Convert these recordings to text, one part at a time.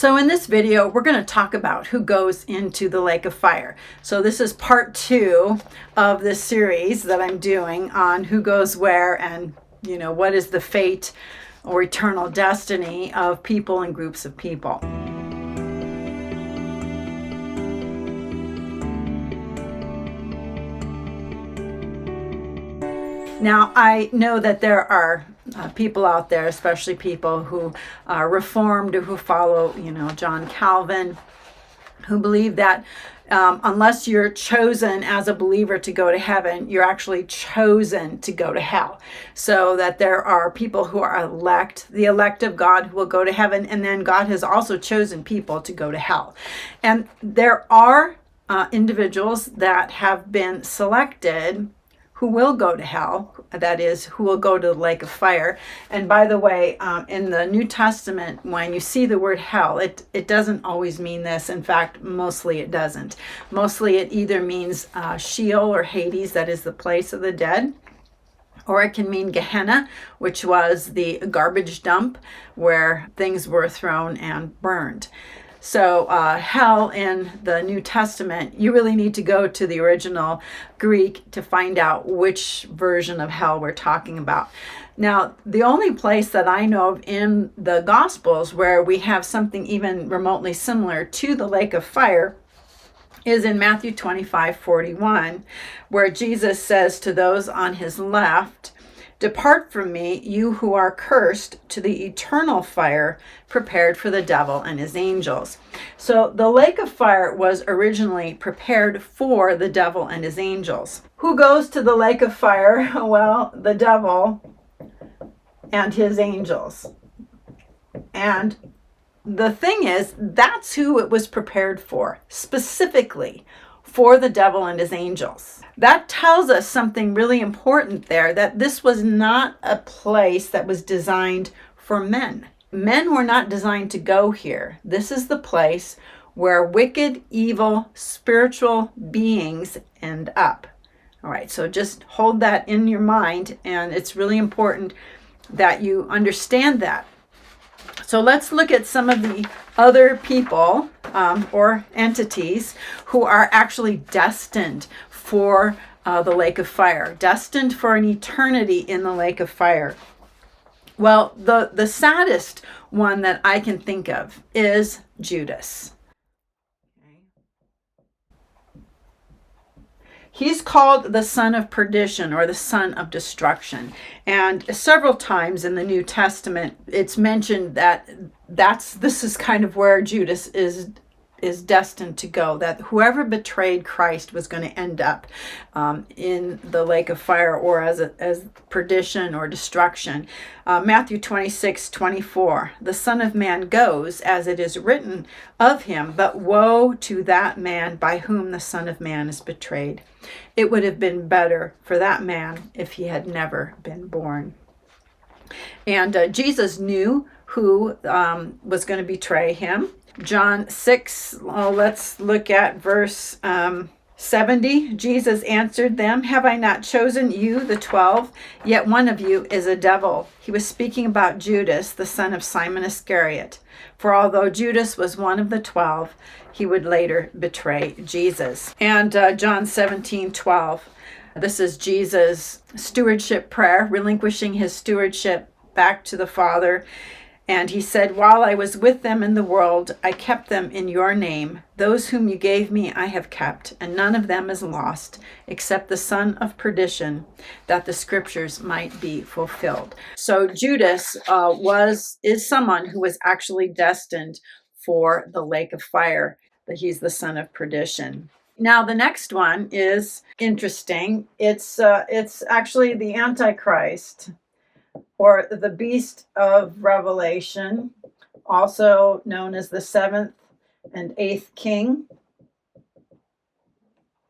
So in this video, we're going to talk about who goes into the lake of fire. So this is part 2 of this series that I'm doing on who goes where and, what is the fate or eternal destiny of people and groups of people. Now, I know that there are people out there, especially people who are Reformed or who follow, John Calvin, who believe that unless you're chosen as a believer to go to heaven, you're actually chosen to go to hell. So that there are people who are the elect of God, who will go to heaven, and then God has also chosen people to go to hell. And there are individuals that have been selected who will go to hell, that is, who will go to the lake of fire. And by the way, in the New Testament, when you see the word hell, it doesn't always mean this. In fact, mostly it doesn't. Mostly it either means Sheol or Hades, that is the place of the dead, or it can mean Gehenna, which was the garbage dump where things were thrown and burned. So hell in the New Testament, you really need to go to the original Greek to find out which version of hell we're talking about. Now, the only place that I know of in the Gospels where we have something even remotely similar to the lake of fire is in Matthew 25:41, where Jesus says to those on his left, "Depart from me, you who are cursed, to the eternal fire prepared for the devil and his angels." So the lake of fire was originally prepared for the devil and his angels. Who goes to the lake of fire? Well, the devil and his angels. And the thing is, that's who it was prepared for, specifically for the devil and his angels. That tells us something really important there, that this was not a place that was designed for men. Men were not designed to go here. This is the place where wicked, evil, spiritual beings end up. All right, so just hold that in your mind, and it's really important that you understand that. So let's look at some of the other people or entities who are actually destined for the lake of fire, destined for an eternity in the lake of fire. Well, the saddest one that I can think of is Judas. He's called the son of perdition or the son of destruction. And several times in the New Testament, it's mentioned that this is kind of where Judas is destined to go, that whoever betrayed Christ was going to end up in the lake of fire or as perdition or destruction. Matthew 26:24, "The Son of Man goes as it is written of him, but woe to that man by whom the Son of Man is betrayed. It would have been better for that man if he had never been born." And Jesus knew who was going to betray him. John 6, let's look at verse 70. Jesus answered them, "Have I not chosen you, the 12? Yet one of you is a devil." He was speaking about Judas, the son of Simon Iscariot. For although Judas was one of the 12, he would later betray Jesus. And John 17:12. This is Jesus' stewardship prayer, relinquishing his stewardship back to the Father. And he said, "While I was with them in the world, I kept them in your name. Those whom you gave me I have kept, and none of them is lost, except the son of perdition, that the scriptures might be fulfilled." So Judas is someone who was actually destined for the lake of fire, that he's the son of perdition. Now the next one is interesting. It's actually the Antichrist, or the beast of Revelation, also known as the 7th and 8th king.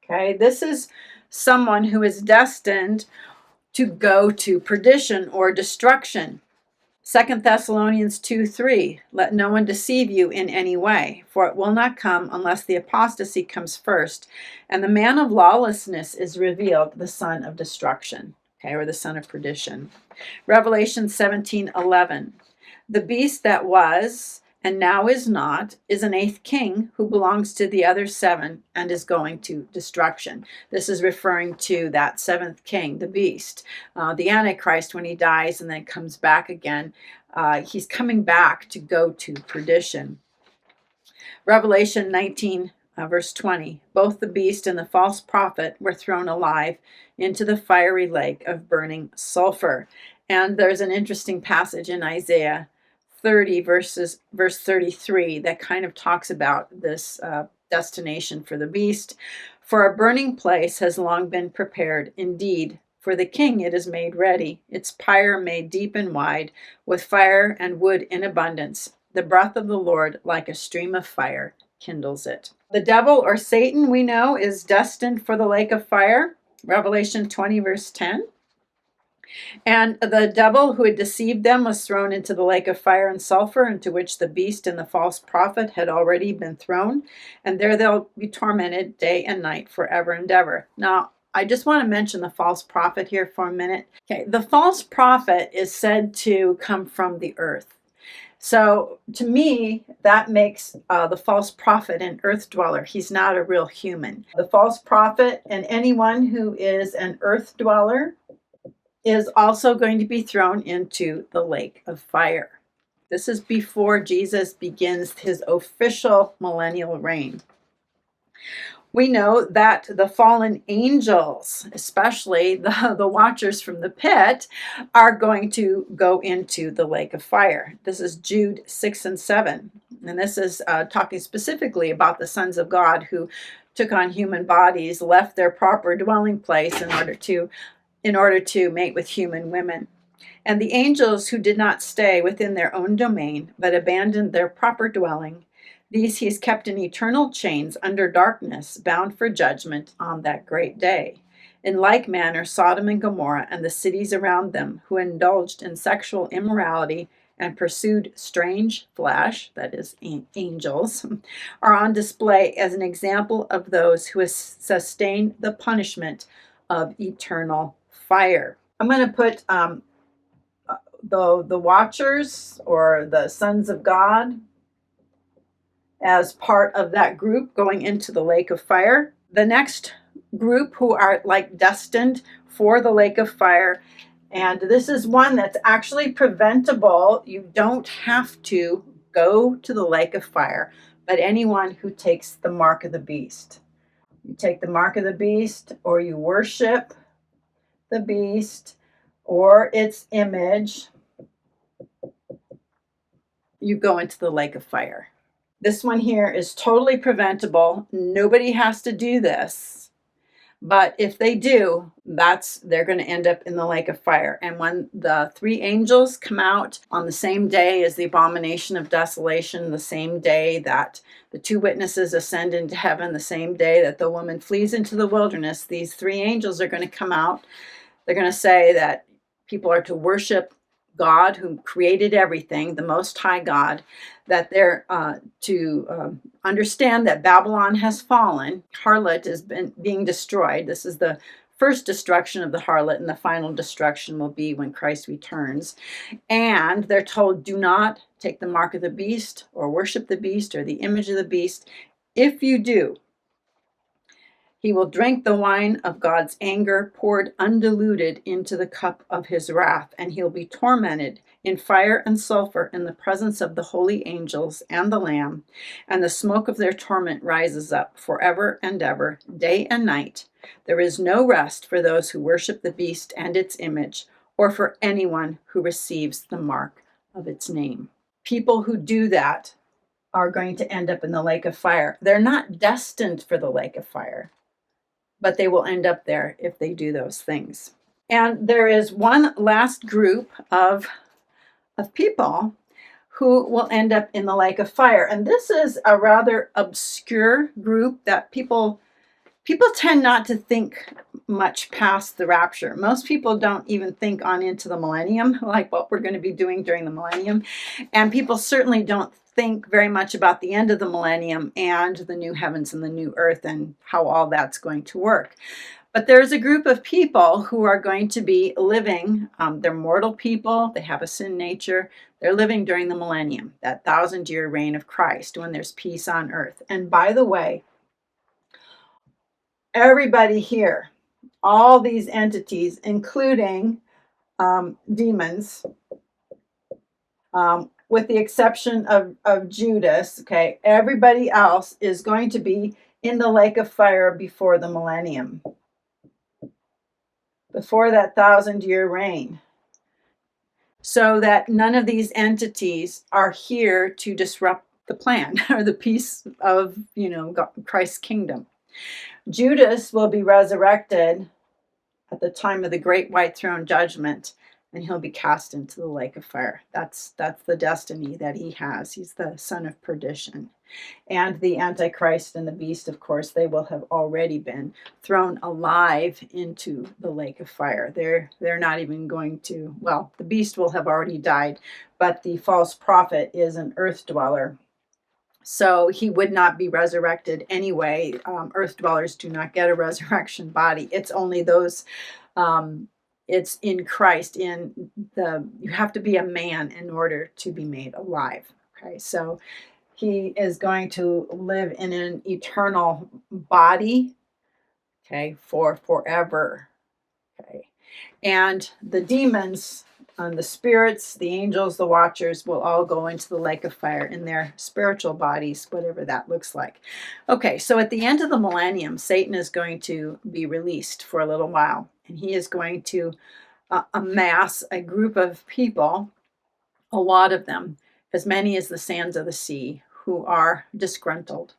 Okay, this is someone who is destined to go to perdition or destruction. 2 Thessalonians 2:3, "Let no one deceive you in any way, for it will not come unless the apostasy comes first, and the man of lawlessness is revealed, the son of destruction." Okay, or the son of perdition. Revelation 17:11, "The beast that was and now is not, is an eighth king who belongs to the other seven and is going to destruction. This is referring to that seventh king, the beast, the Antichrist, when he dies and then comes back again. He's coming back to go to perdition. Revelation 19, verse 20. Both the beast and the false prophet were thrown alive into the fiery lake of burning sulfur. And there's an interesting passage in Isaiah 30, verse 33, that kind of talks about this destination for the beast. For a burning place has long been prepared. Indeed, for the king it is made ready, its pyre made deep and wide, with fire and wood in abundance. The breath of the Lord, like a stream of fire, kindles it. The devil, or Satan, we know, is destined for the lake of fire. Revelation 20, verse 10. And the devil who had deceived them was thrown into the lake of fire and sulfur, into which the beast and the false prophet had already been thrown. And there they'll be tormented day and night forever and ever. Now, I just want to mention the false prophet here for a minute. Okay, the false prophet is said to come from the earth. So to me, that makes the false prophet an earth dweller. He's not a real human. The false prophet and anyone who is an earth dweller is also going to be thrown into the lake of fire. This is before Jesus begins his official millennial reign. We know that the fallen angels, especially the watchers from the pit, are going to go into the lake of fire. This is Jude 6 and 7. And this is talking specifically about the sons of God who took on human bodies, left their proper dwelling place in order to mate with human women. And the angels who did not stay within their own domain, but abandoned their proper dwelling, these he has kept in eternal chains under darkness, bound for judgment on that great day. In like manner, Sodom and Gomorrah and the cities around them, who indulged in sexual immorality and pursued strange flesh, that is, angels, are on display as an example of those who sustain the punishment of eternal fire. I'm going to put the watchers, or the sons of God, as part of that group going into the lake of fire. The next group who are like destined for the lake of fire, and this is one that's actually preventable. You don't have to go to the lake of fire, but anyone who takes the mark of the beast. You take the mark of the beast, or you worship the beast or its image, you go into the lake of fire. This one here is totally preventable. Nobody has to do this. But if they do, they're going to end up in the lake of fire. And when the three angels come out on the same day as the abomination of desolation, the same day that the two witnesses ascend into heaven, the same day that the woman flees into the wilderness, these three angels are going to come out. They're going to say that people are to worship God who created everything, the Most High God, that they're to understand that Babylon has fallen. Harlot has been being destroyed. This is the first destruction of the harlot, and the final destruction will be when Christ returns. And they're told, do not take the mark of the beast or worship the beast or the image of the beast. If you do, he will drink the wine of God's anger, poured undiluted into the cup of his wrath, and he'll be tormented in fire and sulfur in the presence of the holy angels and the Lamb, and the smoke of their torment rises up forever and ever, day and night. There is no rest for those who worship the beast and its image, or for anyone who receives the mark of its name. People who do that are going to end up in the lake of fire. They're not destined for the lake of fire, but they will end up there if they do those things. And there is one last group of people who will end up in the lake of fire. And this is a rather obscure group that people tend not to think much past the rapture. Most people don't even think on into the millennium, like what we're going to be doing during the millennium. And people certainly don't think very much about the end of the millennium and the new heavens and the new earth and how all that's going to work. But there's a group of people who are going to be living, they're mortal people, they have a sin nature, they're living during the millennium, that 1,000-year reign of Christ, when there's peace on earth. And by the way, everybody here, all these entities, including demons, with the exception of Judas, okay, everybody else is going to be in the lake of fire before the millennium, before that 1,000-year reign. So that none of these entities are here to disrupt the plan or the peace of, Christ's kingdom. Judas will be resurrected at the time of the great white throne judgment, and he'll be cast into the lake of fire. That's the destiny that he has. He's the son of perdition. And the Antichrist and the beast, of course, they will have already been thrown alive into the lake of fire. They're not even going to, well, the beast will have already died, but the false prophet is an earth dweller. So he would not be resurrected anyway. Earth dwellers do not get a resurrection body. It's only those, it's in Christ. You have to be a man in order to be made alive. Okay, so he is going to live in an eternal body, okay, for forever. Okay, and the demons, the spirits, the angels, the watchers will all go into the lake of fire in their spiritual bodies, whatever that looks like. Okay, so at the end of the millennium, Satan is going to be released for a little while, and he is going to amass a group of people, a lot of them, as many as the sands of the sea, who are disgruntled.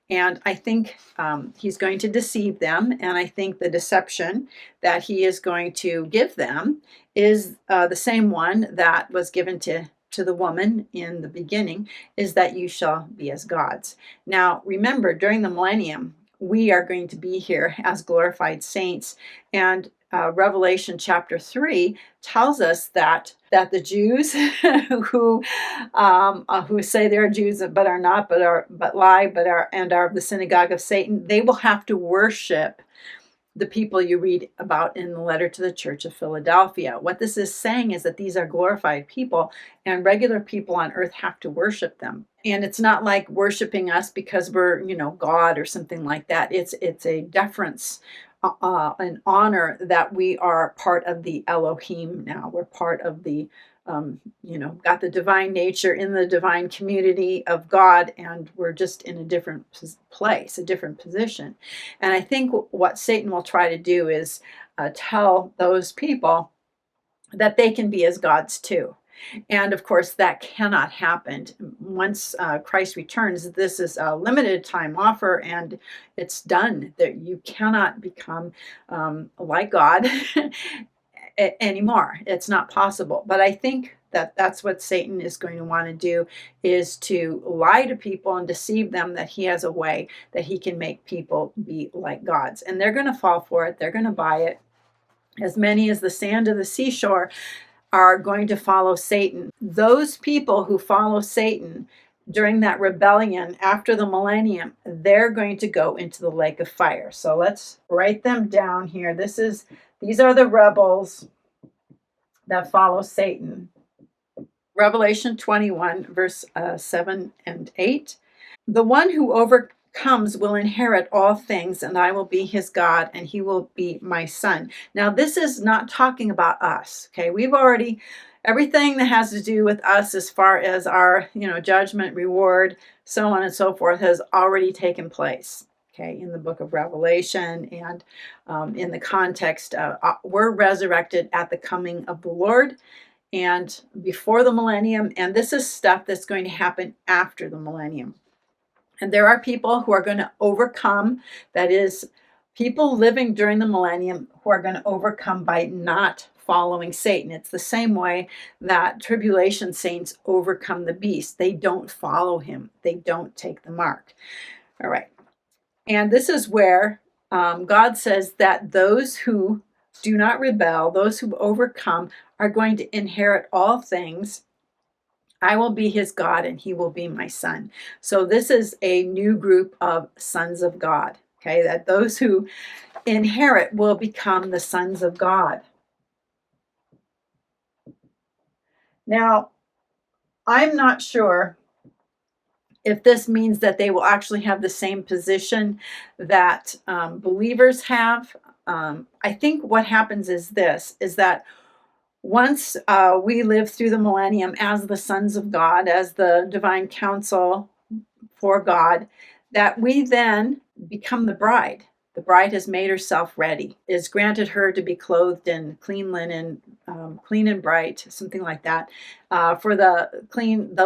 And I think he's going to deceive them. And I think the deception that he is going to give them is the same one that was given to the woman in the beginning, is that you shall be as gods. Now, remember, during the millennium, we are going to be here as glorified saints. And Revelation chapter 3 tells us that the Jews who say they're Jews but are not, but lie, and are the synagogue of Satan, they will have to worship the people you read about in the letter to the church of Philadelphia. What this is saying is that these are glorified people, and regular people on earth have to worship them. And it's not like worshiping us because we're, God or something like that. It's a deference, an honor that we are part of the Elohim now. We're part of the got the divine nature in the divine community of God, and we're just in a different place, a different position. And I think what Satan will try to do is tell those people that they can be as gods too. And of course, that cannot happen. Once Christ returns, this is a limited time offer, and it's done. That you cannot become like God anymore. It's not possible. But I think that's what Satan is going to want to do, is to lie to people and deceive them that he has a way that he can make people be like gods. And they're going to fall for it. They're going to buy it. As many as the sand of the seashore are going to follow Satan. Those people who follow Satan during that rebellion after the millennium, they're going to go into the lake of fire. So let's write them down here. These are the rebels that follow Satan. Revelation 21, verse 7 and 8. The one who overcomes will inherit all things, and I will be his God, and he will be my son. Now, this is not talking about us, okay? We've already, everything that has to do with us as far as our, judgment, reward, so on and so forth, has already taken place, okay, in the book of Revelation. And in the context, we're resurrected at the coming of the Lord and before the millennium, and this is stuff that's going to happen after the millennium. And there are people who are going to overcome, that is, people living during the millennium who are going to overcome by not following Satan. It's the same way that tribulation saints overcome the beast. They don't follow him. They don't take the mark. All right. And this is where God says that those who do not rebel, those who overcome, are going to inherit all things. I will be his God, and he will be my son. So this is a new group of sons of God, okay? That those who inherit will become the sons of God. Now, I'm not sure if this means that they will actually have the same position that believers have. I think what happens is this, is that once we live through the millennium as the sons of God, as the divine council for God, that we then become the bride. The bride has made herself ready, is granted her to be clothed in clean linen, clean and bright, something like that. For the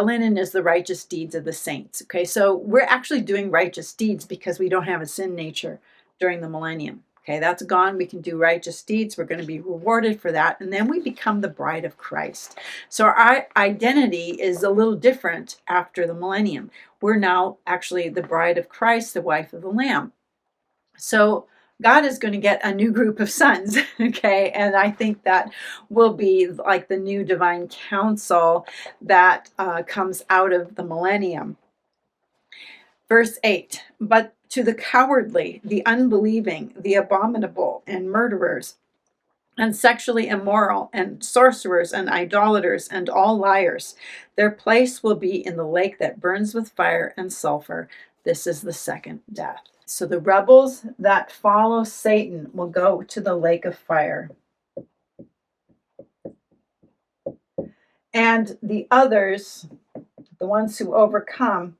linen is the righteous deeds of the saints. Okay, so we're actually doing righteous deeds because we don't have a sin nature during the millennium. Okay, that's gone. We can do righteous deeds. We're going to be rewarded for that. And then we become the bride of Christ. So our identity is a little different after the millennium. We're now actually the bride of Christ, the wife of the Lamb. So God is going to get a new group of sons, okay? And I think that will be like the new divine council that comes out of the millennium. Verse 8, but to the cowardly, the unbelieving, the abominable, and murderers, and sexually immoral, and sorcerers, and idolaters, and all liars, their place will be in the lake that burns with fire and sulfur. This is the second death. So the rebels that follow Satan will go to the lake of fire. And the others, the ones who overcome,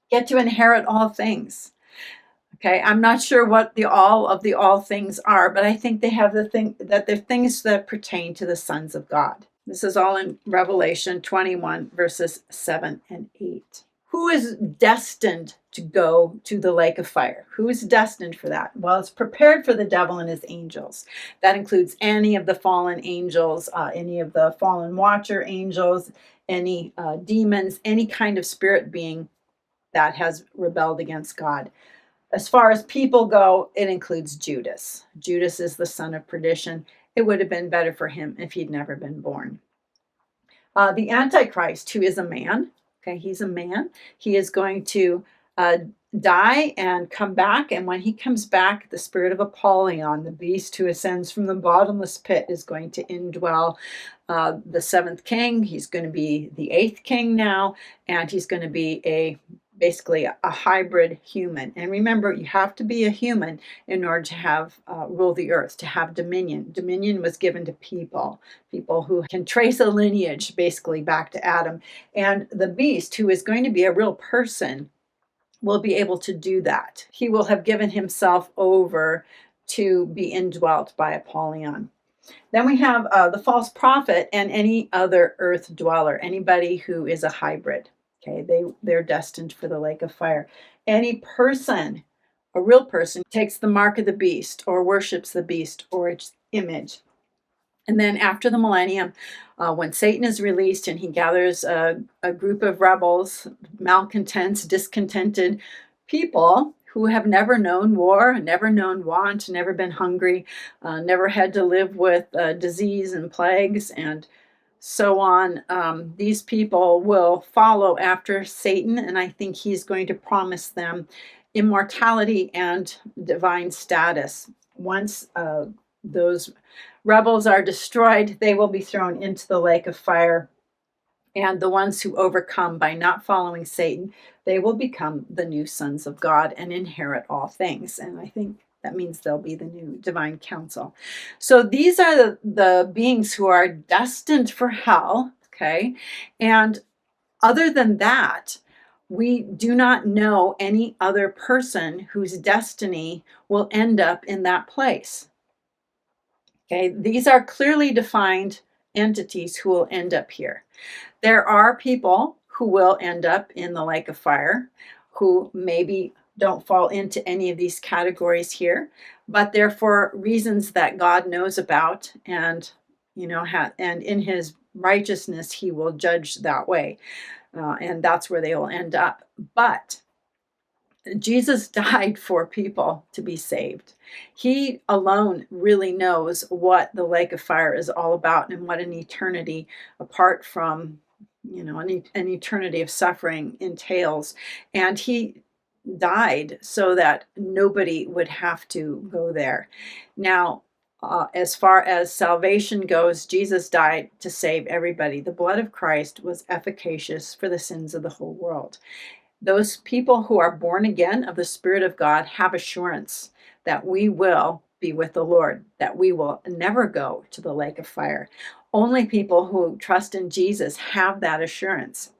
get to inherit all things. Okay, I'm not sure what the all things are, but I think they have the thing that they're things that pertain to the sons of God. This is all in Revelation 21, verses 7 and 8. Who is destined to go to the lake of fire? Who is destined for that? Well, it's prepared for the devil and his angels. That includes any of the fallen angels, any of the fallen watcher angels, any demons, any kind of spirit being that has rebelled against God. As far as people go, it includes Judas. Judas is the son of perdition. It would have been better for him if he'd never been born. The Antichrist, who is a man, okay, he's a man. He is going to die and come back. And when he comes back, the spirit of Apollyon, the beast who ascends from the bottomless pit, is going to indwell the seventh king. He's going to be the eighth king now, and he's going to be basically a hybrid human. And remember, you have to be a human in order to have rule the earth, to have dominion. Dominion was given to people who can trace a lineage basically back to Adam. And the beast, who is going to be a real person, will be able to do that. He will have given himself over to be indwelt by Apollyon. Then we have the false prophet and any other earth dweller, anybody who is a hybrid. Okay, they're destined for the lake of fire. Any person, a real person, takes the mark of the beast or worships the beast or its image. And then after the millennium, when Satan is released and he gathers a group of rebels, malcontents, discontented people who have never known war, never known want, never been hungry, never had to live with disease and plagues and so on. These people will follow after Satan, and I think he's going to promise them immortality and divine status. Once those rebels are destroyed, they will be thrown into the lake of fire. And the ones who overcome by not following Satan, they will become the new sons of God and inherit all things. And I think that means they'll be the new divine council. So these are the beings who are destined for hell, okay? And other than that, we do not know any other person whose destiny will end up in that place. Okay, these are clearly defined entities who will end up here. There are people who will end up in the lake of fire who maybe don't fall into any of these categories here, but they're for reasons that God knows about, and and in his righteousness he will judge that way, and that's where they will end up. But Jesus died for people to be saved. He alone really knows what the lake of fire is all about and what an eternity apart from, an eternity of suffering entails. And he died so that nobody would have to go there. Now, as far as salvation goes, Jesus died to save everybody. The blood of Christ was efficacious for the sins of the whole world. Those people who are born again of the Spirit of God have assurance that we will be with the Lord, that we will never go to the lake of fire. Only people who trust in Jesus have that assurance.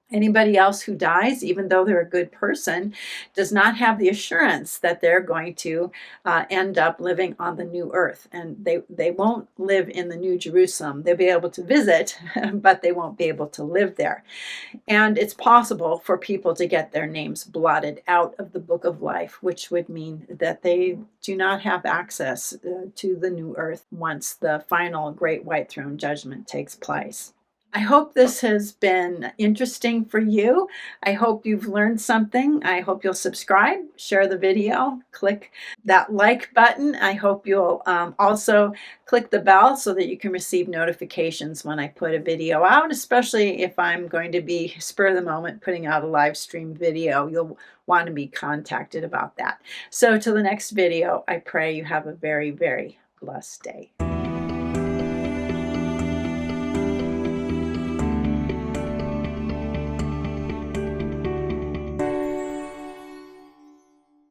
Anybody else who dies, even though they're a good person, does not have the assurance that they're going to end up living on the new earth. And they won't live in the New Jerusalem. They'll be able to visit, but they won't be able to live there. And it's possible for people to get their names blotted out of the book of life, which would mean that they do not have access to the new earth once the final great white throne judgment takes place. I hope this has been interesting for you. I hope you've learned something. I hope you'll subscribe, share the video, click that like button. I hope you'll also click the bell so that you can receive notifications when I put a video out, especially if I'm going to be spur of the moment putting out a live stream video. You'll want to be contacted about that. So till the next video, I pray you have a very, very blessed day.